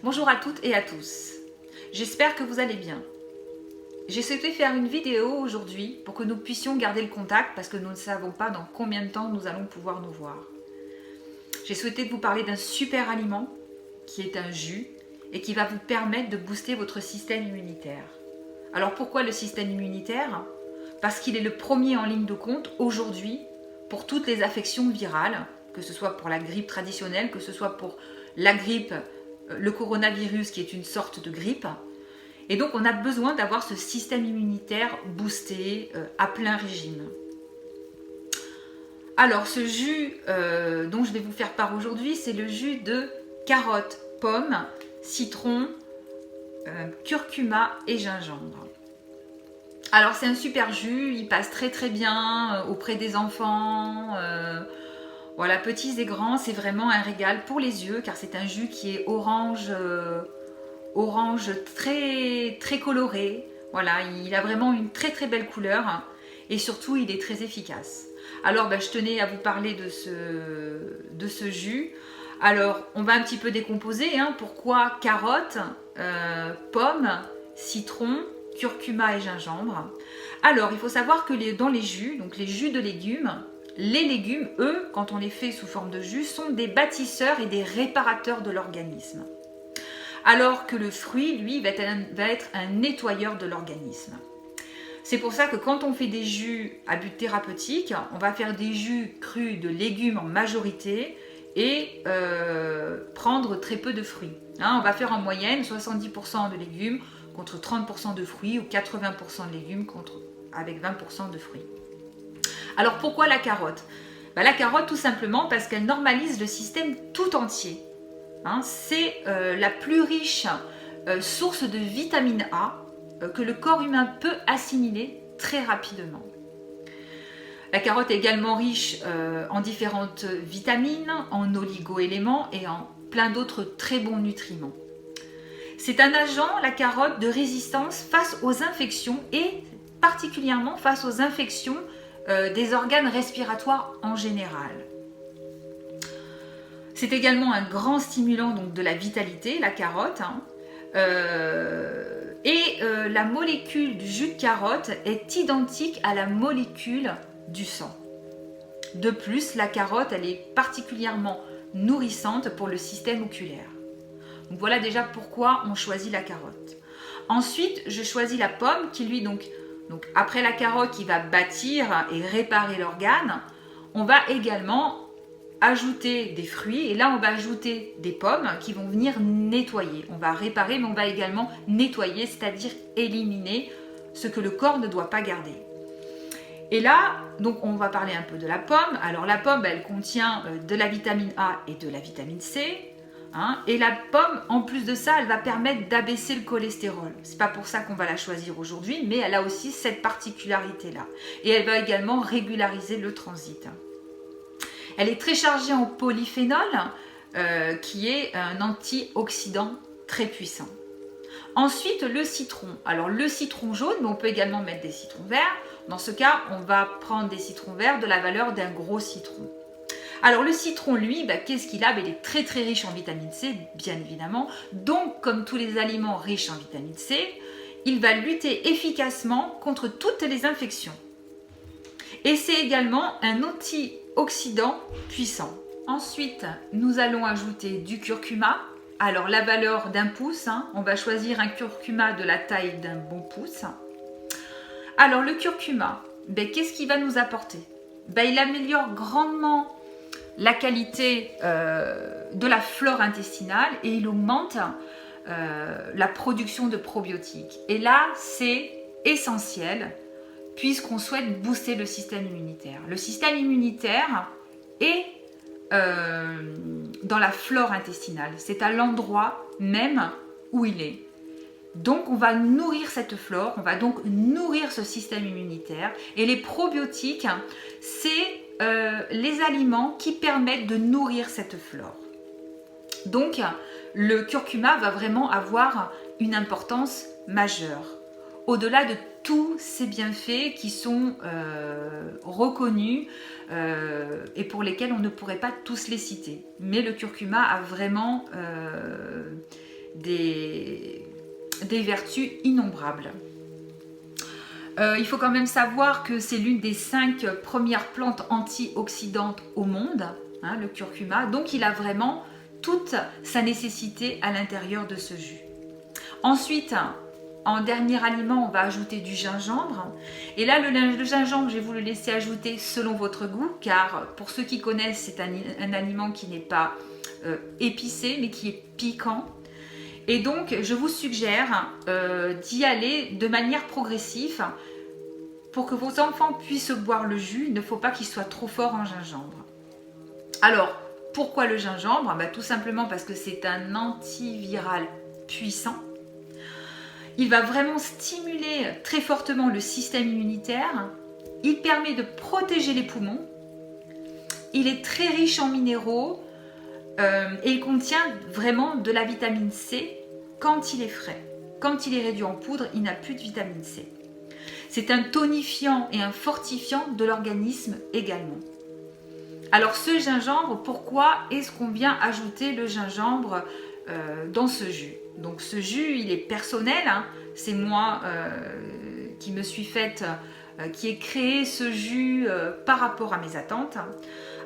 Bonjour à toutes et à tous, j'espère que vous allez bien. J'ai souhaité faire une vidéo aujourd'hui pour que nous puissions garder le contact parce que nous ne savons pas dans combien de temps nous allons pouvoir nous voir. J'ai souhaité vous parler d'un super aliment qui est un jus et qui va vous permettre de booster votre système immunitaire. Alors pourquoi le système immunitaire? Parce qu'il est le premier en ligne de compte aujourd'hui pour toutes les affections virales, que ce soit pour la grippe traditionnelle, que ce soit pour la grippe, le coronavirus qui est une sorte de grippe. Et donc on a besoin d'avoir ce système immunitaire boosté à plein régime. Alors ce jus dont je vais vous faire part aujourd'hui, c'est le jus de carotte, pomme, citron, curcuma et gingembre. Alors c'est un super jus, il passe très très bien auprès des enfants, voilà, petits et grands, c'est vraiment un régal pour les yeux car c'est un jus qui est orange, orange très, très coloré. Voilà, il a vraiment une très très belle couleur et surtout il est très efficace. Alors je tenais à vous parler de ce jus. Alors on va un petit peu décomposer. Pourquoi carotte, pomme, citron, curcuma et gingembre. Alors il faut savoir que dans les jus, donc les jus de légumes, les légumes, eux, quand on les fait sous forme de jus, sont des bâtisseurs et des réparateurs de l'organisme. Alors que le fruit, lui, va être un nettoyeur de l'organisme. C'est pour ça que quand on fait des jus à but thérapeutique, on va faire des jus crus de légumes en majorité et prendre très peu de fruits. On va faire en moyenne 70% de légumes contre 30% de fruits ou 80% de légumes avec 20% de fruits. Alors pourquoi la carotte? La carotte tout simplement parce qu'elle normalise le système tout entier. C'est la plus riche source de vitamine A que le corps humain peut assimiler très rapidement. La carotte est également riche en différentes vitamines, en oligo-éléments et en plein d'autres très bons nutriments. C'est un agent, la carotte, de résistance face aux infections et particulièrement face aux infections des organes respiratoires en général. C'est également un grand stimulant donc, de la vitalité, la carotte. La molécule du jus de carotte est identique à la molécule du sang. De plus, la carotte, elle est particulièrement nourrissante pour le système oculaire. Donc voilà déjà pourquoi on choisit la carotte. Ensuite, je choisis la pomme qui lui donc après la carotte qui va bâtir et réparer l'organe, on va également ajouter des fruits et là on va ajouter des pommes qui vont venir nettoyer. On va réparer mais on va également nettoyer, c'est-à-dire éliminer ce que le corps ne doit pas garder. Et là, donc on va parler un peu de la pomme. Alors la pomme, elle contient de la vitamine A et de la vitamine C. Et la pomme, en plus de ça, elle va permettre d'abaisser le cholestérol. C'est pas pour ça qu'on va la choisir aujourd'hui, mais elle a aussi cette particularité-là. Et elle va également régulariser le transit. Elle est très chargée en polyphénol, qui est un antioxydant très puissant. Ensuite, le citron. Alors le citron jaune, mais on peut également mettre des citrons verts. Dans ce cas, on va prendre des citrons verts de la valeur d'un gros citron. Alors le citron, lui, qu'est-ce qu'il a? Il est très très riche en vitamine C, bien évidemment. Donc, comme tous les aliments riches en vitamine C, il va lutter efficacement contre toutes les infections. Et c'est également un antioxydant puissant. Ensuite, nous allons ajouter du curcuma. Alors la valeur d'un pouce, on va choisir un curcuma de la taille d'un bon pouce. Alors le curcuma, qu'est-ce qu'il va nous apporter? Il améliore grandement la qualité de la flore intestinale et il augmente la production de probiotiques. Et là, c'est essentiel puisqu'on souhaite booster le système immunitaire. Le système immunitaire est dans la flore intestinale. C'est à l'endroit même où il est. Donc, on va nourrir cette flore, on va donc nourrir ce système immunitaire. Et les probiotiques, c'est les aliments qui permettent de nourrir cette flore. Donc, le curcuma va vraiment avoir une importance majeure. Au-delà de tous ces bienfaits qui sont reconnus et pour lesquels on ne pourrait pas tous les citer. Mais le curcuma a vraiment des vertus innombrables. Il faut quand même savoir que c'est l'une des 5 premières plantes antioxydantes au monde, hein, le curcuma, donc il a vraiment toute sa nécessité à l'intérieur de ce jus. Ensuite, en dernier aliment, on va ajouter du gingembre. Et là, le gingembre, je vais vous le laisser ajouter selon votre goût, car pour ceux qui connaissent, c'est un aliment qui n'est pas épicé, mais qui est piquant. Et donc, je vous suggère d'y aller de manière progressive. Pour que vos enfants puissent boire le jus, il ne faut pas qu'il soit trop fort en gingembre. Alors, pourquoi le gingembre? Tout simplement parce que c'est un antiviral puissant. Il va vraiment stimuler très fortement le système immunitaire. Il permet de protéger les poumons. Il est très riche en minéraux et il contient vraiment de la vitamine C quand il est frais. Quand il est réduit en poudre, il n'a plus de vitamine C. C'est un tonifiant et un fortifiant de l'organisme également. Alors ce gingembre, pourquoi est-ce qu'on vient ajouter le gingembre dans ce jus? Donc ce jus, il est personnel, hein. C'est moi qui me suis faite, qui ai créé ce jus par rapport à mes attentes.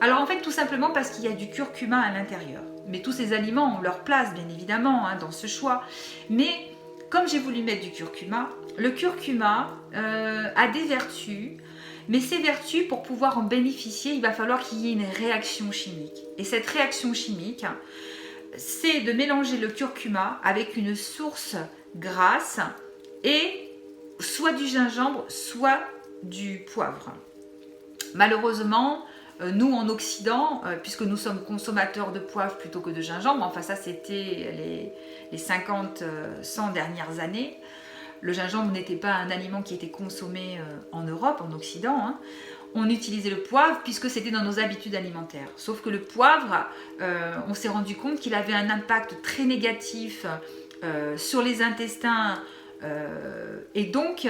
Alors en fait tout simplement parce qu'il y a du curcuma à l'intérieur. Mais tous ces aliments ont leur place bien évidemment hein, dans ce choix. Mais comme j'ai voulu mettre du curcuma, le curcuma a des vertus. Mais ces vertus, pour pouvoir en bénéficier, il va falloir qu'il y ait une réaction chimique. Et cette réaction chimique, c'est de mélanger le curcuma avec une source grasse et soit du gingembre, soit du poivre. Malheureusement, nous en Occident, puisque nous sommes consommateurs de poivre plutôt que de gingembre, enfin ça c'était les 50-100 dernières années, le gingembre n'était pas un aliment qui était consommé en Europe, en Occident. Hein. On utilisait le poivre puisque c'était dans nos habitudes alimentaires. Sauf que le poivre, on s'est rendu compte qu'il avait un impact très négatif sur les intestins et donc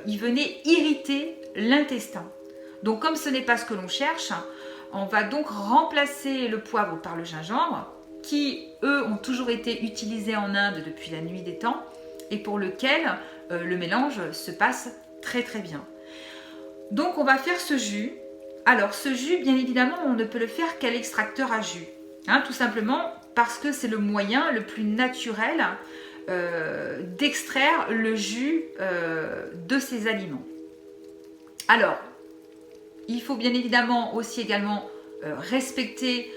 il venait irriter l'intestin. Donc comme ce n'est pas ce que l'on cherche, on va donc remplacer le poivre par le gingembre qui, eux, ont toujours été utilisés en Inde depuis la nuit des temps et pour lequel le mélange se passe très très bien. Donc on va faire ce jus. Alors ce jus, bien évidemment, on ne peut le faire qu'à l'extracteur à jus. Hein, tout simplement parce que c'est le moyen le plus naturel d'extraire le jus de ces aliments. Alors, il faut bien évidemment aussi également respecter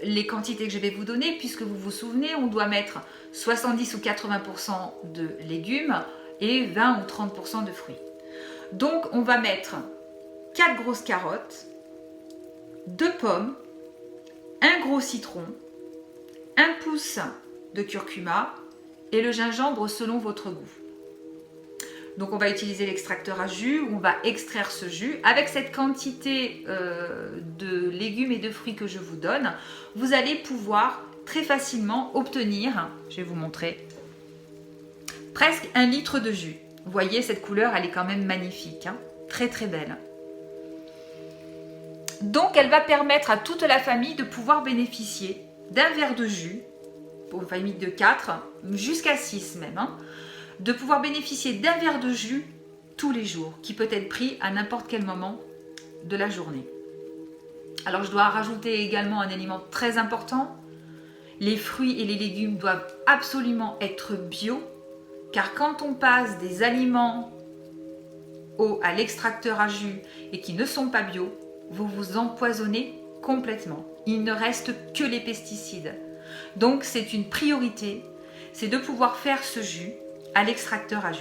les quantités que je vais vous donner, puisque vous vous souvenez, on doit mettre 70 ou 80% de légumes et 20 ou 30% de fruits. Donc on va mettre 4 grosses carottes, 2 pommes, un gros citron, 1 pouce de curcuma et le gingembre selon votre goût. Donc on va utiliser l'extracteur à jus où on va extraire ce jus. Avec cette quantité de légumes et de fruits que je vous donne, vous allez pouvoir très facilement obtenir, je vais vous montrer, presque 1 litre de jus. Vous voyez, cette couleur, elle est quand même magnifique, hein, très très belle. Donc elle va permettre à toute la famille de pouvoir bénéficier d'un verre de jus, pour une famille de 4, jusqu'à 6 même, hein, de pouvoir bénéficier d'un verre de jus tous les jours, qui peut être pris à n'importe quel moment de la journée. Alors je dois rajouter également un élément très important. Les fruits et les légumes doivent absolument être bio, car quand on passe des aliments à l'extracteur à jus et qui ne sont pas bio, vous vous empoisonnez complètement. Il ne reste que les pesticides. Donc c'est une priorité, c'est de pouvoir faire ce jus à l'extracteur à jus.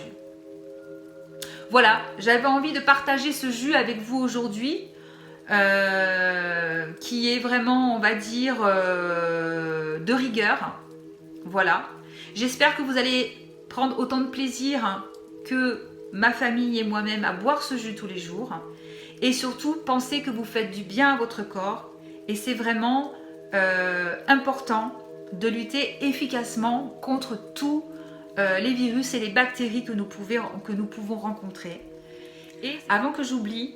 Voilà, j'avais envie de partager ce jus avec vous aujourd'hui, qui est vraiment, on va dire, de rigueur. Voilà, j'espère que vous allez prendre autant de plaisir que ma famille et moi-même à boire ce jus tous les jours. Et surtout, pensez que vous faites du bien à votre corps. Et c'est vraiment important de lutter efficacement contre tous les virus et les bactéries que nous pouvons rencontrer. Et avant que j'oublie,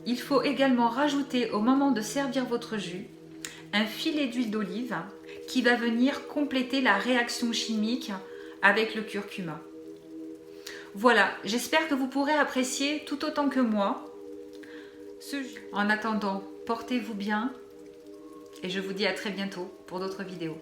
il faut également rajouter au moment de servir votre jus un filet d'huile d'olive qui va venir compléter la réaction chimique avec le curcuma. Voilà, j'espère que vous pourrez apprécier tout autant que moi ce jus. En attendant, portez-vous bien et je vous dis à très bientôt pour d'autres vidéos.